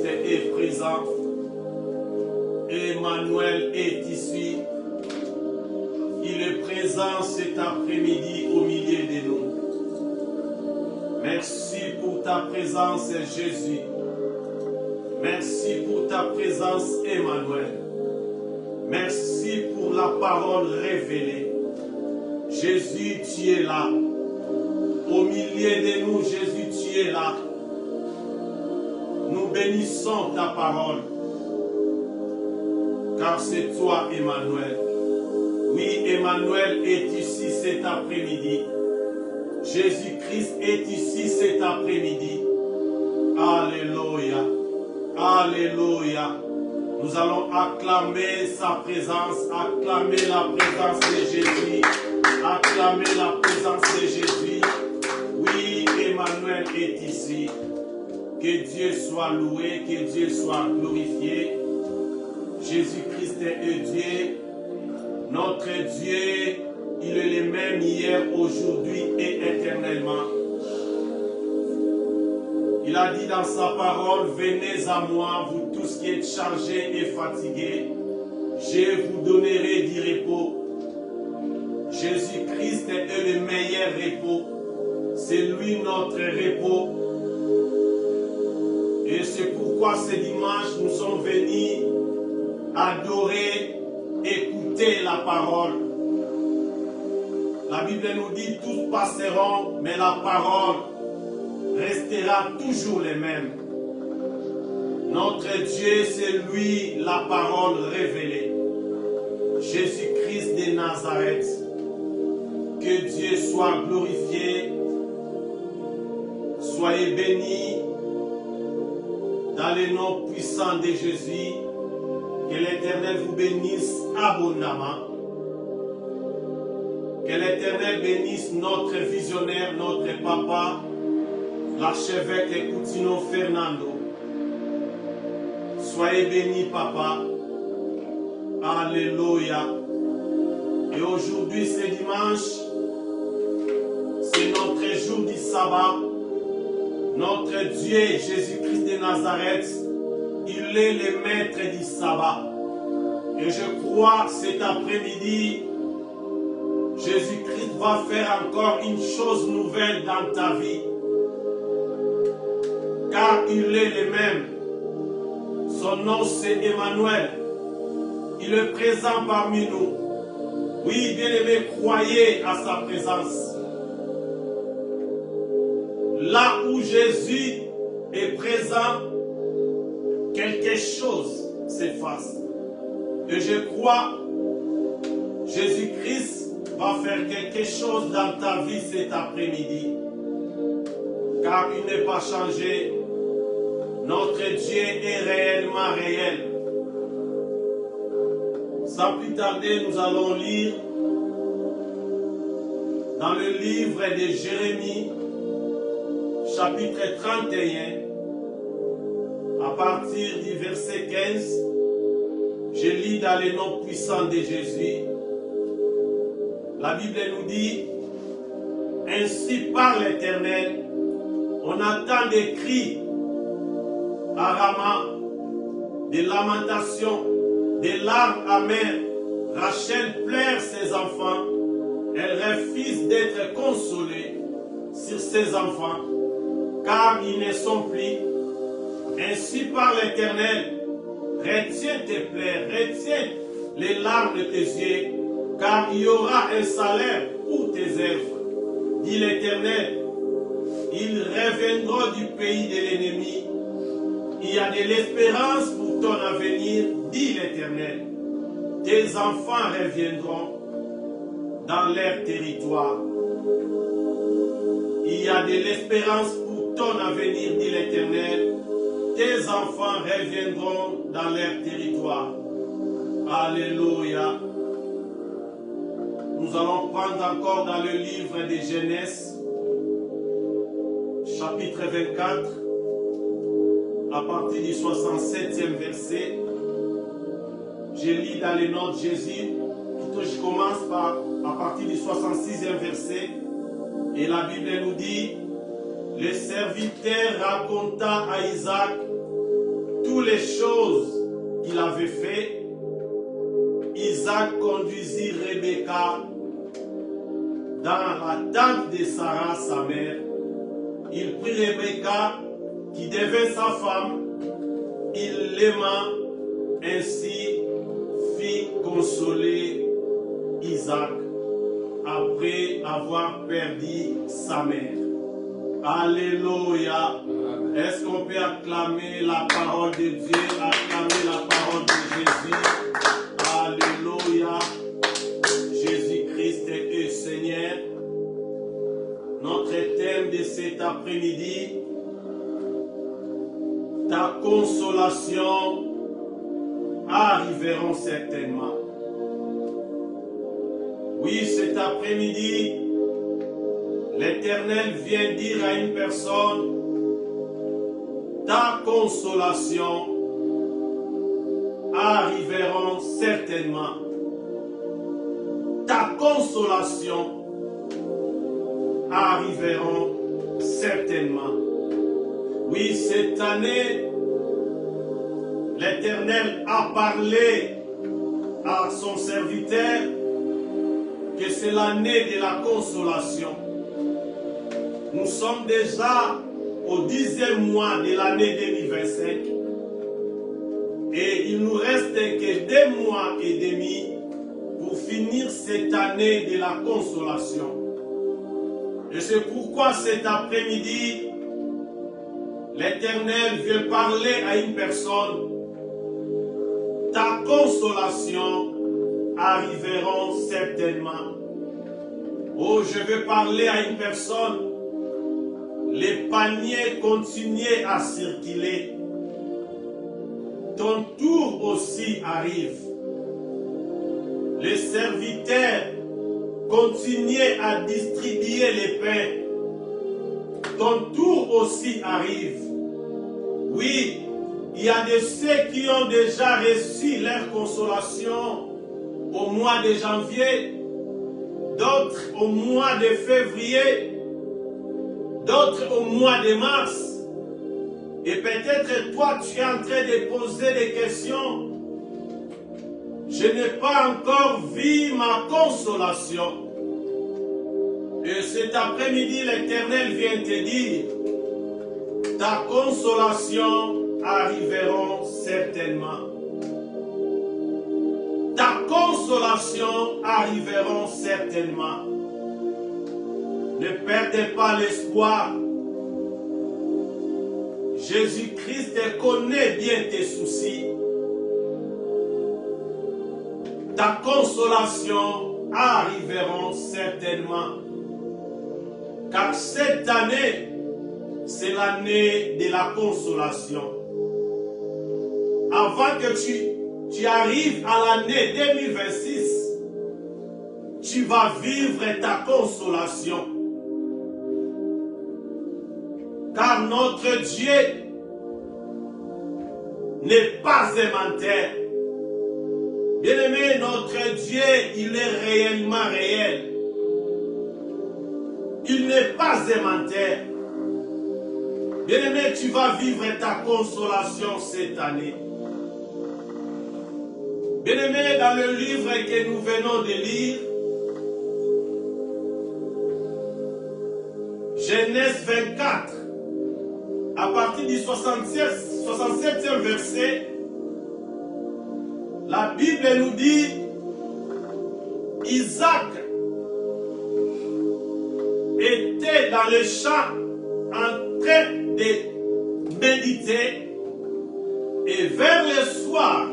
est présent. Emmanuel est ici. Il est présent cet après-midi au milieu de nous. Merci pour ta présence, Jésus. Merci pour ta présence, Emmanuel. Merci pour la parole révélée. Jésus, tu es là. Au milieu de nous, Jésus, tu es là. Nous bénissons ta parole. Car c'est toi, Emmanuel. Oui, Emmanuel est ici cet après-midi. Jésus-Christ est ici cet après-midi. Alléluia. Alléluia. Nous allons acclamer sa présence, acclamer la présence de Jésus, acclamer la présence de Jésus. Oui, Emmanuel est ici. Que Dieu soit loué, que Dieu soit glorifié. Jésus-Christ est Dieu. Notre Dieu, il est le même hier, aujourd'hui et éternellement. Il a dit dans sa parole, venez à moi, vous tous qui êtes chargés et fatigués, je vous donnerai du repos. Jésus-Christ est le meilleur repos. C'est lui notre repos. Et c'est pourquoi ce dimanche, nous sommes venus adorer, écouter la parole. La Bible nous dit, tous passeront, mais la parole restera toujours les mêmes. Notre Dieu, c'est lui la parole révélée. Jésus-Christ de Nazareth. Que Dieu soit glorifié. Soyez bénis dans le nom puissant de Jésus. Que l'Éternel vous bénisse abondamment. Que l'Éternel bénisse notre visionnaire, notre papa, l'archevêque Coutinho Fernando. Soyez bénis, papa. Alléluia. Et aujourd'hui, c'est dimanche. C'est notre jour du sabbat. Notre Dieu, Jésus-Christ de Nazareth, il est le maître du sabbat. Et je crois cet après-midi, Jésus-Christ va faire encore une chose nouvelle dans ta vie. Car il est le même. Son nom c'est Emmanuel. Il est présent parmi nous. Oui, bien-aimés, croyez à sa présence. Là où Jésus est présent, quelque chose s'efface. Et je crois, Jésus-Christ va faire quelque chose dans ta vie cet après-midi. Car il n'est pas changé. Notre Dieu est réellement réel. Sans plus tarder, nous allons lire dans le livre de Jérémie, chapitre 31, à partir du verset 15. Je lis dans le nom puissant de Jésus. La Bible nous dit, ainsi par l'Éternel, on entend des cris à Rama, des lamentations, des larmes amères. Rachel pleure ses enfants. Elle refuse d'être consolée sur ses enfants, car ils ne sont plus. Ainsi par l'Éternel, retiens tes pleurs, retiens les larmes de tes yeux, car il y aura un salaire pour tes œuvres. Dit l'Éternel, ils reviendront du pays de l'ennemi. Il y a de l'espérance pour ton avenir, dit l'Éternel. Tes enfants reviendront dans leur territoire. Il y a de l'espérance pour ton avenir, dit l'Éternel. Tes enfants reviendront dans leur territoire. Alléluia. Nous allons prendre encore dans le livre de Genèse, chapitre 24, à partir du 67e verset. Je lis dans le nom de Jésus. Plutôt, je commence à partir du 66e verset. Et la Bible nous dit, le serviteur raconta à Isaac les choses qu'il avait fait, Isaac conduisit Rebecca dans la tente de Sarah, sa mère. Il prit Rebecca, qui devint sa femme, il l'aima, ainsi fit consoler Isaac après avoir perdu sa mère. Alléluia. Est-ce qu'on peut acclamer la parole de Dieu, acclamer la parole de Jésus? Alléluia. Jésus-Christ est Seigneur. Notre thème de cet après-midi, ta consolation arriveront certainement. Oui, cet après-midi, l'Éternel vient dire à une personne, ta consolation arriveront certainement. Ta consolation arriveront certainement. Oui, cette année, l'Éternel a parlé à son serviteur que c'est l'année de la consolation. Nous sommes déjà au 10e mois de l'année 2025 et il nous reste que 2 mois et demi pour finir cette année de la consolation. Et c'est pourquoi cet après-midi, l'Éternel veut parler à une personne. Ta consolation arriveront certainement. Oh, je veux parler à une personne. Les paniers continuent à circuler. Ton tour aussi arrive. Les serviteurs continuent à distribuer les pains. Ton tour aussi arrive. Oui, il y a de ceux qui ont déjà reçu leur consolation au mois de janvier, d'autres au mois de février, d'autres au mois de mars. Et peut-être toi, tu es en train de poser des questions. Je n'ai pas encore vu ma consolation. Et cet après-midi, l'Éternel vient te dire, ta consolation arriveront certainement. Ta consolation arriveront certainement. Ne perdez pas l'espoir. Jésus-Christ connaît bien tes soucis. Ta consolation arriveront certainement. Car cette année, c'est l'année de la consolation. Avant que tu arrives à l'année 2026, tu vas vivre ta consolation. Car notre Dieu n'est pas un menteur. Bien-aimé, notre Dieu, il est réellement réel. Il n'est pas un menteur. Bien-aimé, tu vas vivre ta consolation cette année. Bien-aimé, dans le livre que nous venons de lire, Genèse 24, à partir du 67e verset, la Bible nous dit, Isaac était dans le champ en train de méditer, et vers le soir,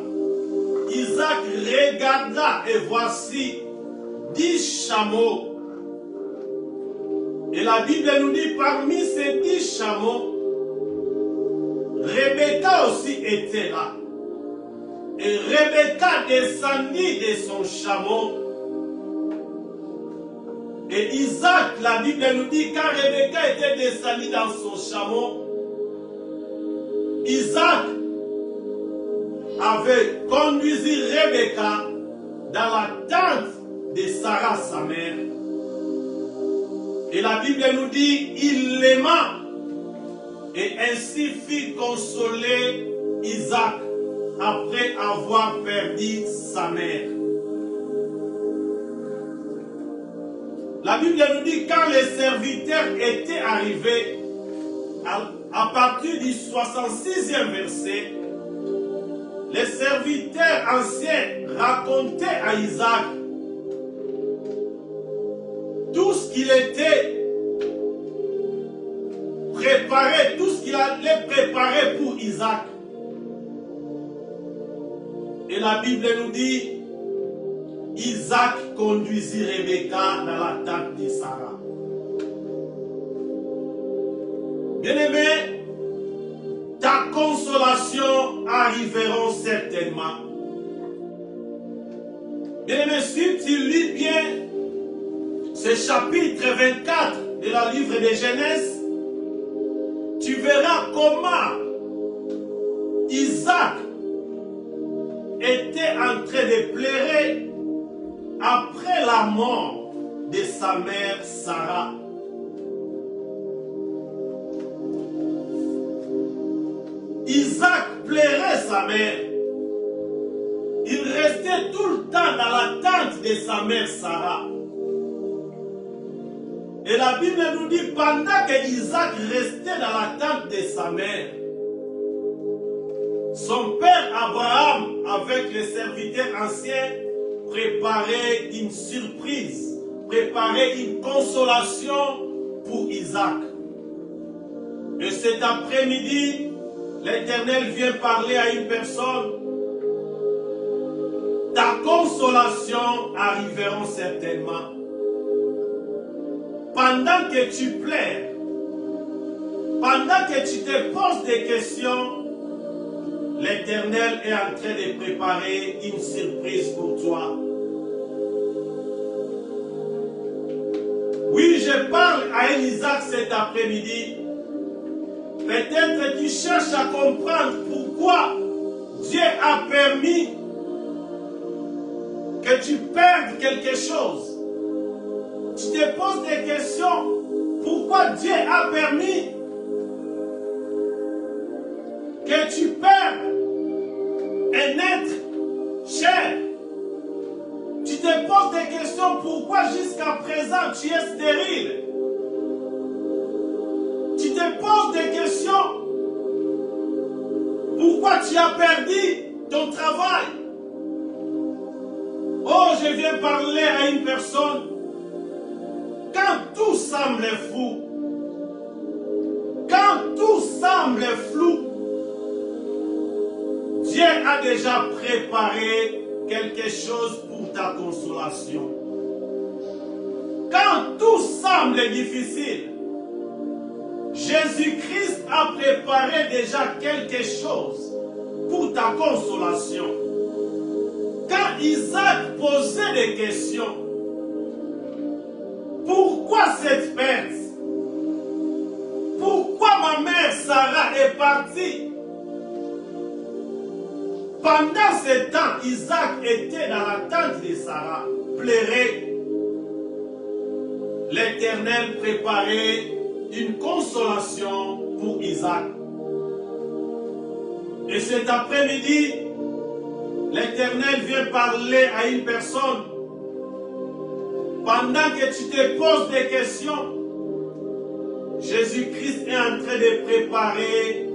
Isaac regarda et voici 10 chameaux. Et la Bible nous dit, parmi ces 10 chameaux, Rebecca aussi était là. Et Rebecca descendit de son chameau. Et Isaac, la Bible nous dit, quand Rebecca était descendue dans son chameau, Isaac avait conduit Rebecca dans la tente de Sarah, sa mère. Et la Bible nous dit, il l'aima et ainsi fit consoler Isaac Isaac après avoir perdu sa mère. La Bible nous dit quand les serviteurs étaient arrivés, à partir du 66e verset, les serviteurs anciens racontaient à Isaac tout ce qu'il était préparé, tout ce qu'il allait préparer pour Isaac. Et la Bible nous dit, Isaac conduisit Rebecca dans la tente de Sarah. Bien-aimé, ta consolation arrivera certainement. Bien-aimé, si tu lis bien ce chapitre 24 de la livre de Genèse, tu verras comment Isaac était en train de pleurer après la mort de sa mère Sarah. Isaac pleurait sa mère. Il restait tout le temps dans la tente de sa mère Sarah. Et la Bible nous dit, pendant que Isaac restait dans la tente de sa mère, son père Abraham, avec les serviteurs anciens, préparait une surprise, préparait une consolation pour Isaac. Et cet après-midi, l'Éternel vient parler à une personne. Ta consolation arrivera certainement. Pendant que tu pleures, pendant que tu te poses des questions, l'Éternel est en train de préparer une surprise pour toi. Oui, je parle à un Isaac cet après-midi. Peut-être que tu cherches à comprendre pourquoi Dieu a permis que tu perdes quelque chose. Tu te poses des questions. Pourquoi Dieu a permis que tu perdes un être cher? Tu te poses des questions. Pourquoi jusqu'à présent tu es stérile? Tu te poses des questions. Pourquoi tu as perdu ton travail? Oh, je viens parler à une personne. Quand tout semble fou, quand tout semble flou, Dieu a déjà préparé quelque chose pour ta consolation. Quand tout semble difficile, Jésus-Christ a préparé déjà quelque chose pour ta consolation. Quand Isaac posait des questions, pourquoi cette perte? Pourquoi ma mère Sarah est partie? Pendant ce temps, Isaac était dans la tente de Sarah, pleurait. L'Éternel préparait une consolation pour Isaac. Et cet après-midi, l'Éternel vient parler à une personne. Pendant que tu te poses des questions, Jésus-Christ est en train de préparer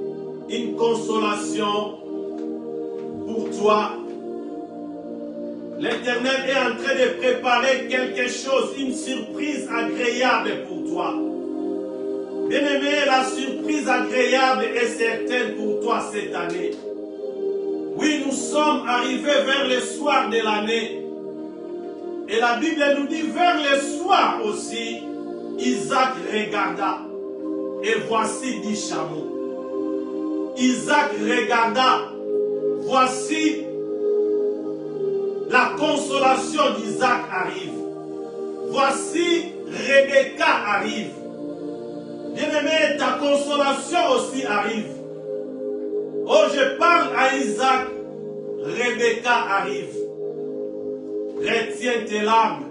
une consolation pour toi. L'Éternel est en train de préparer quelque chose, une surprise agréable pour toi. Bien-aimé, la surprise agréable est certaine pour toi cette année. Oui, nous sommes arrivés vers le soir de l'année. Et la Bible nous dit, vers le soir aussi, Isaac regarda, et voici 10 chameaux. Isaac regarda, voici la consolation d'Isaac arrive. Voici Rebecca arrive. Bien-aimé, ta consolation aussi arrive. Oh, je parle à Isaac, Rebecca arrive. Retiens tes larmes.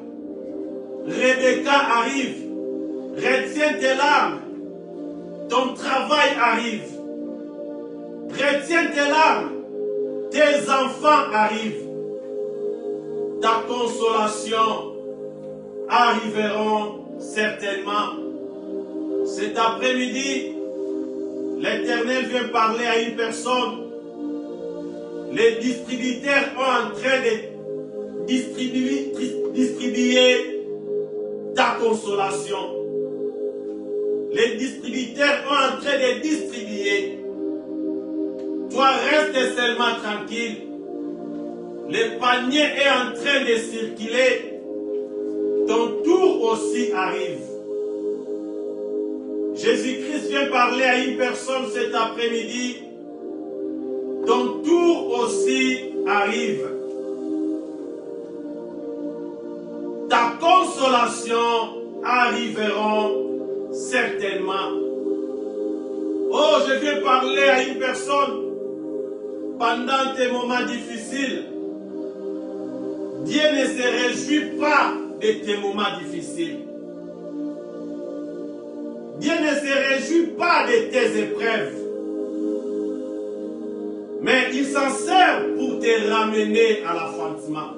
Rebecca arrive. Retiens tes larmes. Ton travail arrive. Retiens tes larmes. tes enfants arrivent, ta consolation arriveront certainement. Cet après-midi, l'Éternel vient parler à une personne. Les distributeurs sont en train de distribuer ta consolation. Les distributeurs sont en train de distribuer. Toi, reste seulement tranquille. Le panier est en train de circuler. Ton tour aussi arrive. Jésus-Christ vient parler à une personne cet après-midi. Ton tour aussi arrive. Ta consolation arrivera certainement. Oh, je viens parler à une personne pendant tes moments difficiles. Dieu ne se réjouit pas de tes moments difficiles. Dieu ne se réjouit pas de tes épreuves. Mais il s'en sert pour te ramener à l'affrontement.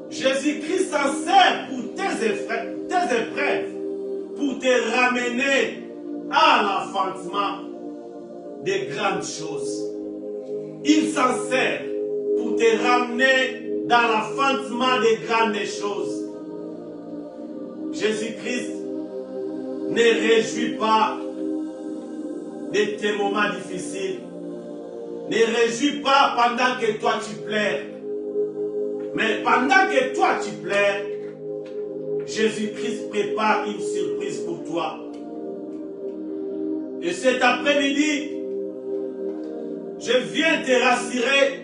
Jésus-Christ s'en sert pour tes épreuves, pour te ramener à l'affrontement des grandes choses. Il s'en sert pour te ramener dans l'affrontement des grandes choses. Jésus-Christ ne réjouit pas de tes moments difficiles. Ne réjouis pas pendant que toi tu pleures. Mais pendant que toi tu pleures, Jésus-Christ prépare une surprise pour toi. Et cet après-midi, je viens te rassurer,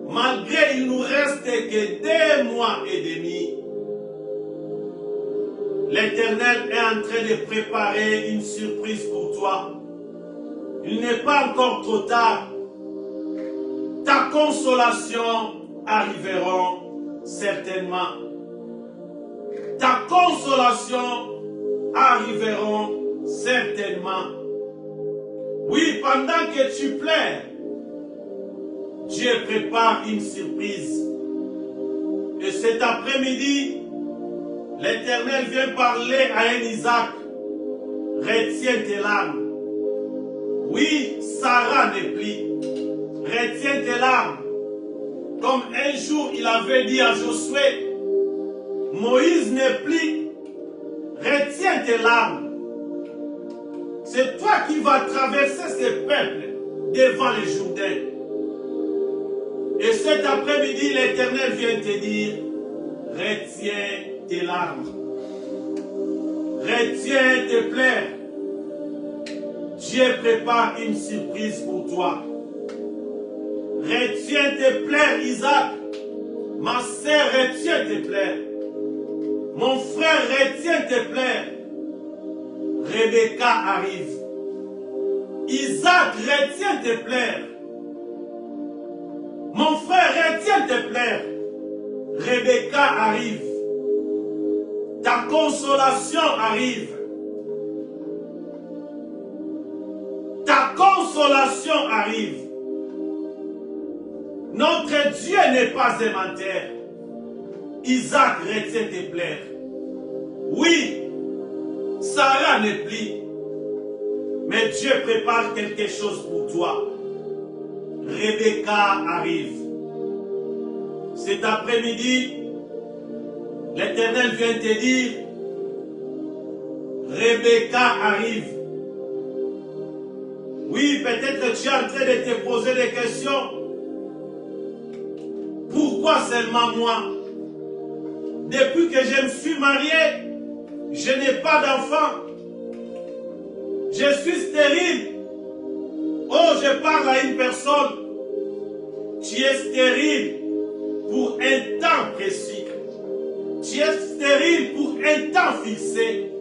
malgré il nous reste que 2 mois et demi, l'Éternel est en train de préparer une surprise pour toi. Il n'est pas encore trop tard. Ta consolation arrivera certainement. Ta consolation arrivera certainement. Oui, pendant que tu pleures, Dieu prépare une surprise. Et cet après-midi, l'Éternel vient parler à un Isaac. Retiens tes larmes. Oui, Sarah n'est plus. Retiens tes larmes. Comme un jour il avait dit à Josué, Moïse n'est plus. Retiens tes larmes. C'est toi qui vas traverser ce peuple devant les Jourdains. Et cet après-midi, l'Éternel vient te dire, retiens tes larmes. Retiens tes pleurs. Dieu prépare une surprise pour toi. Retiens tes pleurs, Isaac. Ma sœur, retiens tes pleurs. Mon frère, retiens tes pleurs. Rebecca arrive. Isaac, retiens tes pleurs. Mon frère, retiens tes pleurs. Rebecca arrive. Ta consolation arrive. Ta consolation arrive. Notre Dieu n'est pas un menteur. Isaac, retiens tes pleurs. Oui, Sarah n'est plus. Mais Dieu prépare quelque chose pour toi. Rebecca arrive. Cet après-midi, l'Éternel vient te dire, Rebecca arrive. Oui, peut-être que tu es en train de te poser des questions. Pourquoi seulement moi? Depuis que je me suis marié, je n'ai pas d'enfant. Je suis stérile. Oh, je parle à une personne. Tu es stérile pour un temps précis. Tu es stérile pour un temps fixé.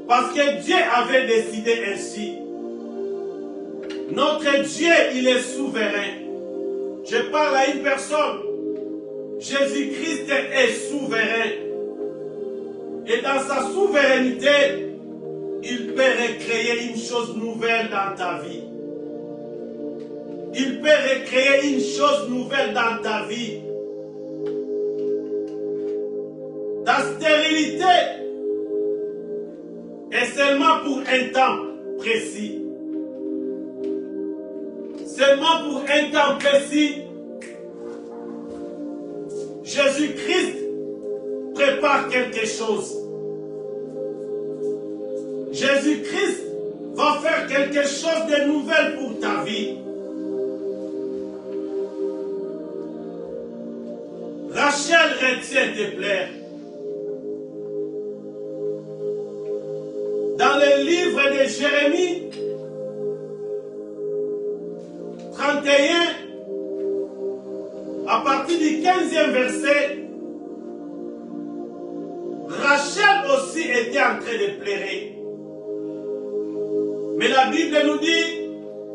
Parce que Dieu avait décidé ainsi. Notre Dieu, il est souverain. Je parle à une personne. Jésus-Christ est souverain. Et dans sa souveraineté, il peut recréer une chose nouvelle dans ta vie. il peut recréer une chose nouvelle dans ta vie. Ta stérilité est seulement pour un temps précis. Seulement pour un temps précis, Jésus-Christ prépare quelque chose. Jésus-Christ va faire quelque chose de nouvel pour ta vie. Rachel retient tes plaies. Dans le livre de Jérémie 31, à partir du 15e verset, Rachel aussi était en train de pleurer. Mais la Bible nous dit,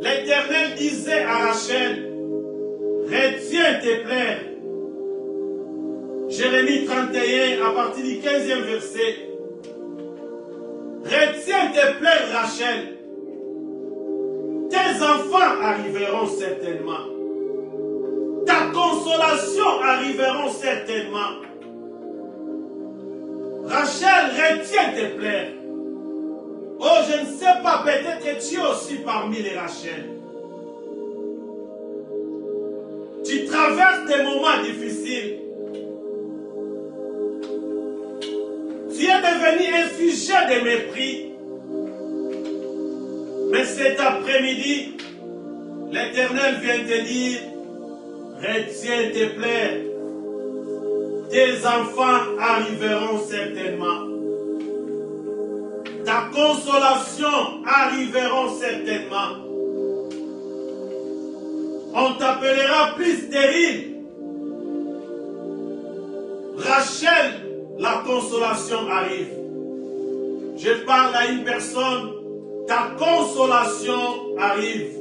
l'Éternel disait à Rachel, retiens tes pleurs. Jérémie 31, à partir du 15e verset, retiens tes pleurs, Rachel. Tes enfants arriveront certainement. Ta consolation arriveront certainement. Rachel, retiens tes pleurs. Oh, je ne sais pas, peut-être que tu es aussi parmi les Rachel. Tu traverses des moments difficiles. Tu es devenu un sujet de mépris. Mais cet après-midi, l'Éternel vient te dire, retiens tes pleurs. Tes enfants arriveront certainement. Ta consolation arriveront certainement. On t'appellera plus stérile. Rachel, la consolation arrive. Je parle à une personne, ta consolation arrive.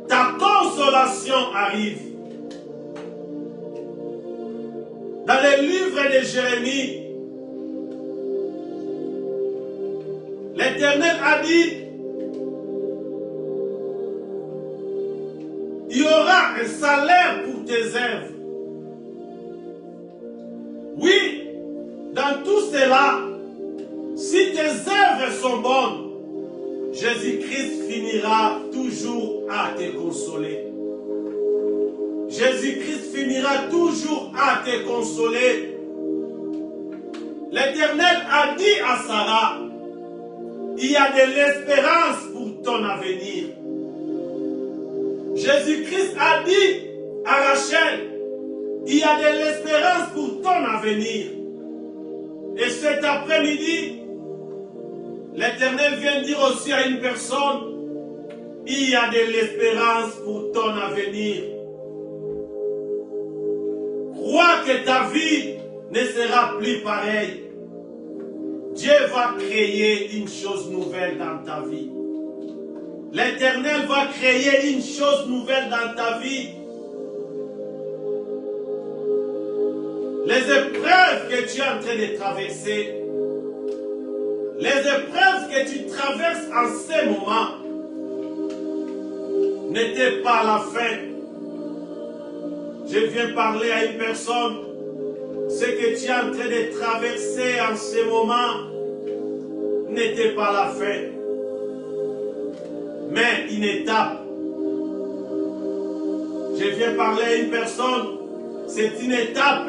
Ta consolation arrive. Dans le livre de Jérémie, l'Éternel a dit, il y aura un salaire pour tes œuvres. Oui, dans tout cela, si tes œuvres sont bonnes, Jésus-Christ finira toujours à te consoler. Jésus-Christ finira toujours à te consoler. L'Éternel a dit à Sarah, il y a de l'espérance pour ton avenir. Jésus-Christ a dit à Rachel, il y a de l'espérance pour ton avenir. Et cet après-midi, l'Éternel vient dire aussi à une personne, il y a de l'espérance pour ton avenir. Crois que ta vie ne sera plus pareille. Dieu va créer une chose nouvelle dans ta vie. L'Éternel va créer une chose nouvelle dans ta vie. Les épreuves que tu es en train de traverser, les épreuves que tu traverses en ce moment, n'étaient pas la fin. Je viens parler à une personne. Ce que tu es en train de traverser en ce moment n'était pas la fin, mais une étape. Je viens parler à une personne. C'est une étape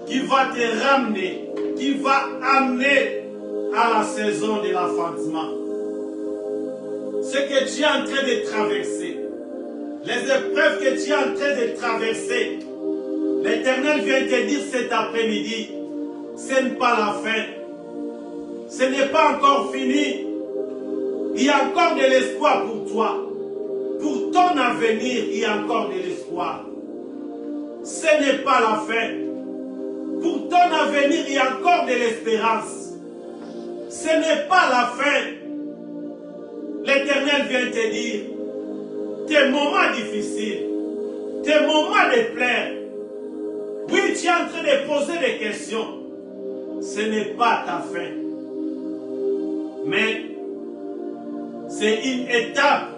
qui va te ramener, qui va amener à la saison de l'enfantement. Ce que tu es en train de traverser, les épreuves que tu es en train de traverser, l'Éternel vient te dire cet après-midi, ce n'est pas la fin. Ce n'est pas encore fini. Il y a encore de l'espoir pour toi. Pour ton avenir, il y a encore de l'espoir. Ce n'est pas la fin. Pour ton avenir, il y a encore de l'espérance. Ce n'est pas la fin. L'Éternel vient te dire, tes moments difficiles, tes moments de pleurs, oui, tu es en train de poser des questions. Ce n'est pas ta fin. Mais c'est une étape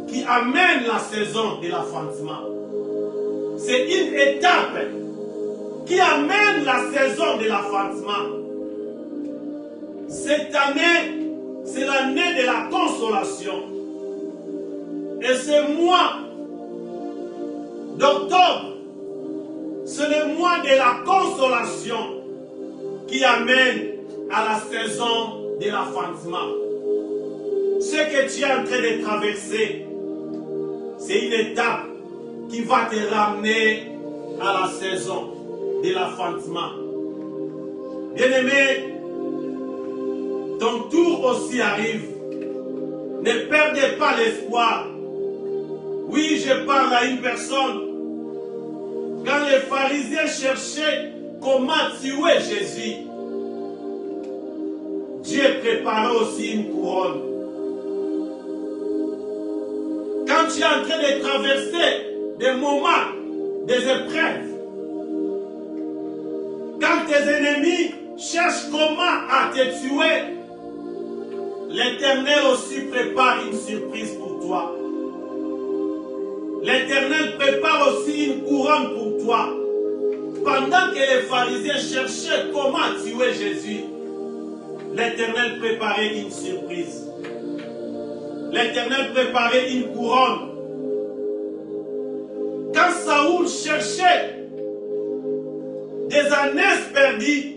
qui amène la saison de l'affrontement. C'est une étape qui amène la saison de l'affrontement. Cette année, c'est l'année de la consolation. Et ce mois d'octobre, c'est le mois de la consolation qui amène à la saison de l'affrontement. Ce que tu es en train de traverser, c'est une étape qui va te ramener à la saison de l'affrontement. Bien-aimé, ton tour aussi arrive. Ne perdez pas l'espoir. Oui, je parle à une personne. Quand les pharisiens cherchaient comment tuer Jésus, Dieu préparait aussi une couronne. Quand tu es en train de traverser des moments, des épreuves, quand tes ennemis cherchent comment à te tuer, l'Éternel aussi prépare une surprise pour toi. L'Éternel prépare aussi une couronne pour toi. Pendant que les pharisiens cherchaient comment tuer Jésus, l'Éternel préparait une surprise. L'Éternel préparait une couronne. Quand Saoul cherchait des années perdues,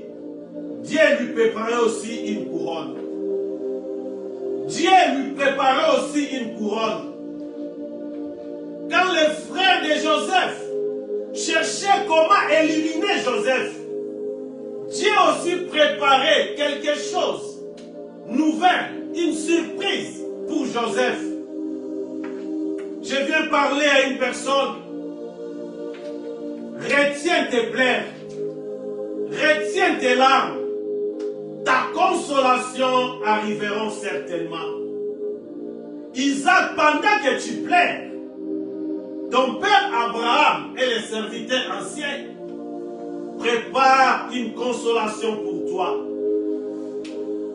Dieu lui préparait aussi une couronne. Dieu lui préparait aussi une couronne. Quand les frères de Joseph cherchaient comment éliminer Joseph, Dieu aussi préparait quelque chose, nouvelle, une surprise pour Joseph. Je viens parler à une personne. Retiens tes plaies, retiens tes larmes. Ta consolation arrivera certainement. Isaac, pendant que tu pleures, ton père Abraham et les serviteurs anciens préparent une consolation pour toi.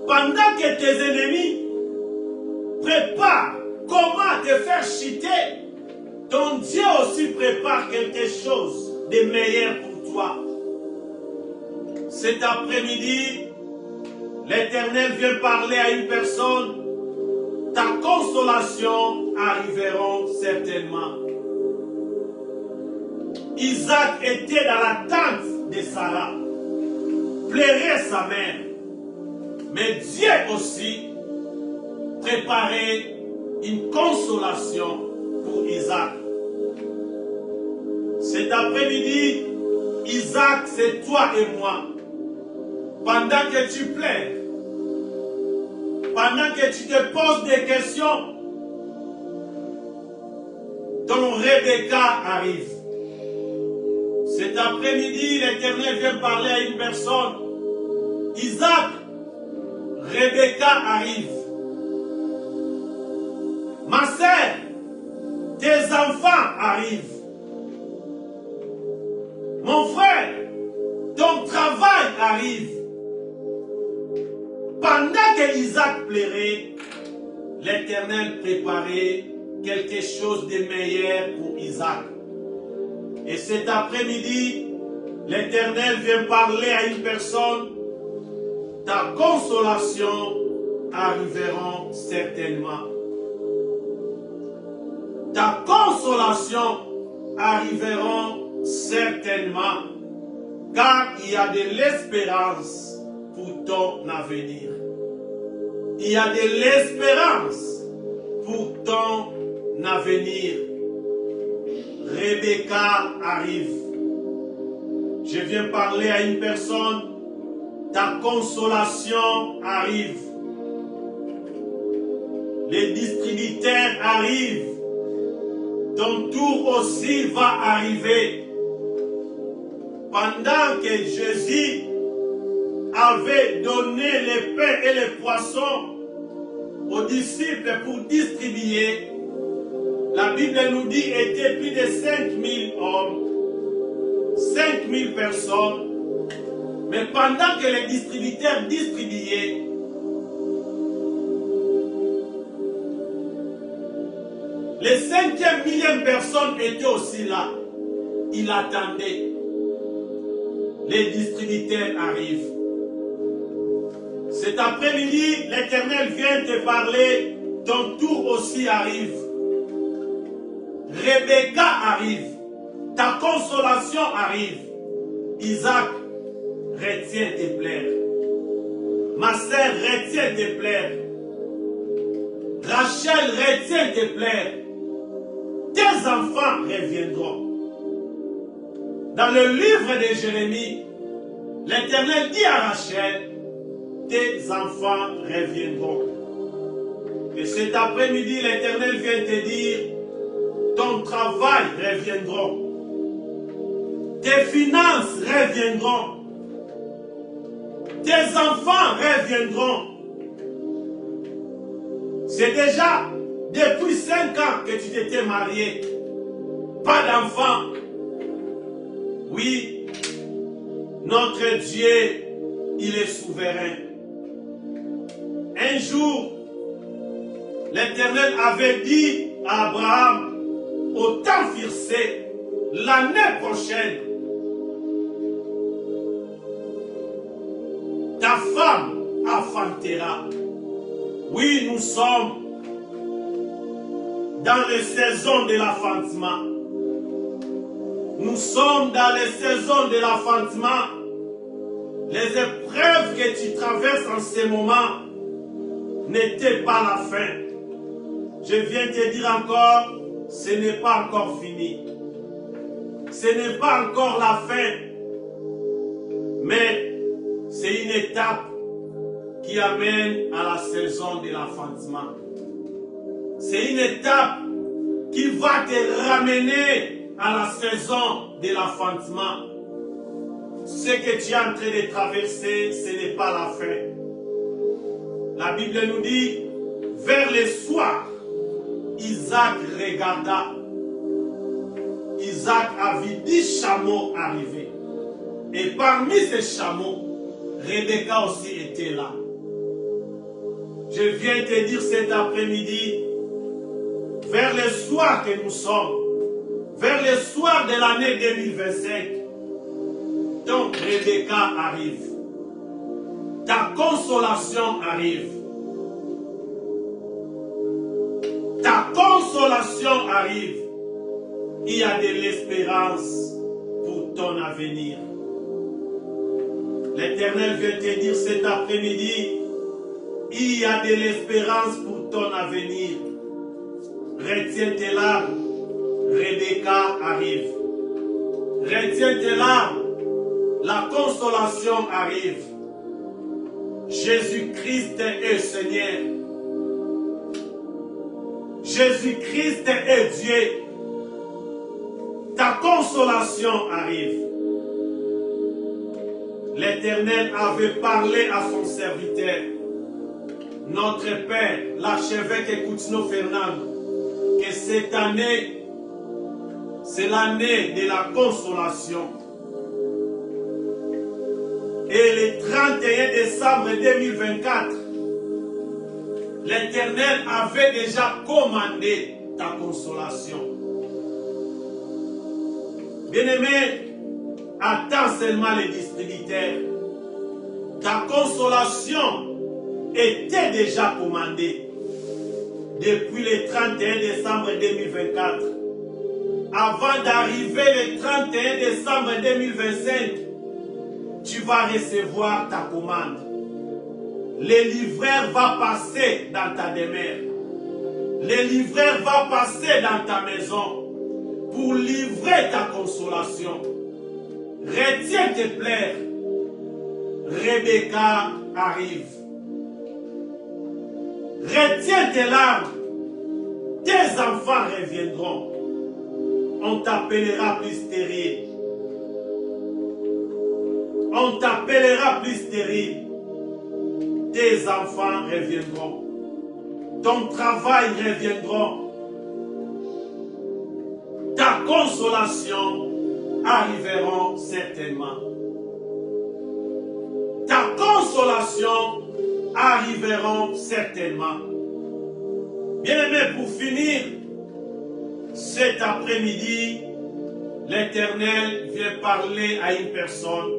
Pendant que tes ennemis préparent comment te faire chuter, ton Dieu aussi prépare quelque chose de meilleur pour toi. Cet après-midi, l'Éternel vient parler à une personne. Ta consolation arrivera certainement. Isaac était dans la tente de Sarah, pleurait sa mère. Mais Dieu aussi préparait une consolation pour Isaac. Cet après-midi, Isaac, c'est toi et moi. Pendant que tu pleures, pendant que tu te poses des questions, ton Rebecca arrive. Cet après-midi, l'Éternel vient parler à une personne. Isaac, Rebecca arrive. Ma sœur, tes enfants arrivent. Mon frère, ton travail arrive. Pendant que Isaac pleurait, l'Éternel préparait quelque chose de meilleur pour Isaac. Et cet après-midi, l'Éternel vient parler à une personne. Ta consolation arrivera certainement. Ta consolation arrivera certainement. Car il y a de l'espérance pour ton avenir. Il y a de l'espérance pour ton avenir. Rebecca arrive. Je viens parler à une personne. Ta consolation arrive. Les distributeurs arrivent. Ton tour aussi va arriver. Pendant que Jésus avait donné les pains et les poissons aux disciples pour distribuer, la Bible nous dit qu'il était plus de 5000 hommes, 5000 personnes. Mais pendant que les distributeurs distribuaient, Les 5e millième personnes étaient aussi là. Il attendait. Les distributeurs arrivent. Cet après-midi, l'Éternel vient te parler. Ton tour aussi arrive. Rebecca arrive. Ta consolation arrive. Isaac, retiens tes pleurs. Ma sœur, retiens tes pleurs. Rachel, retiens tes pleurs. Tes enfants reviendront. Dans le livre de Jérémie, l'Éternel dit à Rachel, tes enfants reviendront. Et cet après-midi, l'Éternel vient te dire, ton travail reviendra. Tes finances reviendront. Tes enfants reviendront. C'est déjà depuis 5 ans que tu t'étais marié. Pas d'enfants. Oui, notre Dieu, il est souverain. Un jour, l'Éternel avait dit à Abraham, au temps fixé, l'année prochaine, ta femme enfantera. Oui, nous sommes dans les saisons de l'enfantement. Nous sommes dans les saisons de l'enfantement. Les épreuves que tu traverses en ce moment n'étaient pas la fin. Je viens te dire encore, ce n'est pas encore fini. Ce n'est pas encore la fin. Mais c'est une étape qui amène à la saison de l'enfantement. C'est une étape qui va te ramener à la saison de l'enfantement. Ce que tu es en train de traverser, ce n'est pas la fin. La Bible nous dit, vers le soir, Isaac regarda. Isaac a vu 10 chameaux arriver. Et parmi ces chameaux, Rebecca aussi était là. Je viens te dire cet après-midi, vers le soir que nous sommes, vers le soir de l'année 2025, donc Rebecca arrive. Ta consolation arrive. Ta consolation arrive. Il y a de l'espérance pour ton avenir. L'Éternel vient te dire cet après-midi, il y a de l'espérance pour ton avenir. Retiens tes larmes. Rebecca arrive. Retiens tes larmes. La consolation arrive. Jésus-Christ est Seigneur. Jésus-Christ est Dieu. Ta consolation arrive. L'Éternel avait parlé à son serviteur, notre Père, l'archevêque Coutinho Fernando, que cette année, c'est l'année de la consolation. Et le 31 décembre 2024, l'Éternel avait déjà commandé ta consolation. Bien-aimé, attends seulement les distributeurs. Ta consolation était déjà commandée depuis le 31 décembre 2024. Avant d'arriver le 31 décembre 2025, tu vas recevoir ta commande. Le livreur va passer dans ta demeure. Le livreur va passer dans ta maison pour livrer ta consolation. Retiens tes pleurs. Rebecca arrive. Retiens tes larmes. Tes enfants reviendront. On t'appellera plus stérile. On t'appellera plus stérile. Tes enfants reviendront. Ton travail reviendra. Ta consolation arriveront certainement. Ta consolation arriveront certainement. Bien-aimé, pour finir, cet après-midi, l'Éternel vient parler à une personne.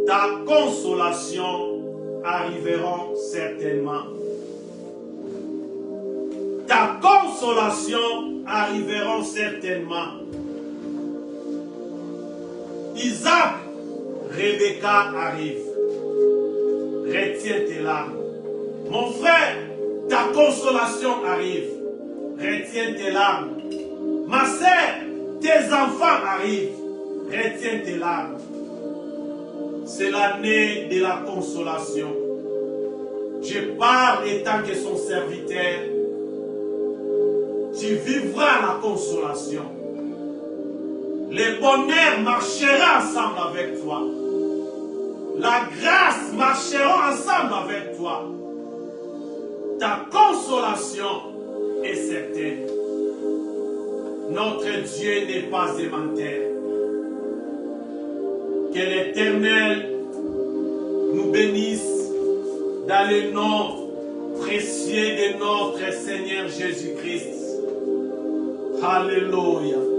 Ta consolation arrivera certainement. Ta consolation arrivera certainement. Isaac, Rebecca arrive. Retiens tes larmes. Mon frère, ta consolation arrive. Retiens tes larmes. Ma sœur, tes enfants arrivent. Retiens tes larmes. C'est l'année de la consolation. Je parle étant que son serviteur. Tu vivras la consolation. Le bonheur marchera ensemble avec toi. La grâce marchera ensemble avec toi. Ta consolation est certaine. Notre Dieu n'est pas aimantère. Que l'Éternel nous bénisse dans le nom précieux de notre Seigneur Jésus-Christ. Alléluia.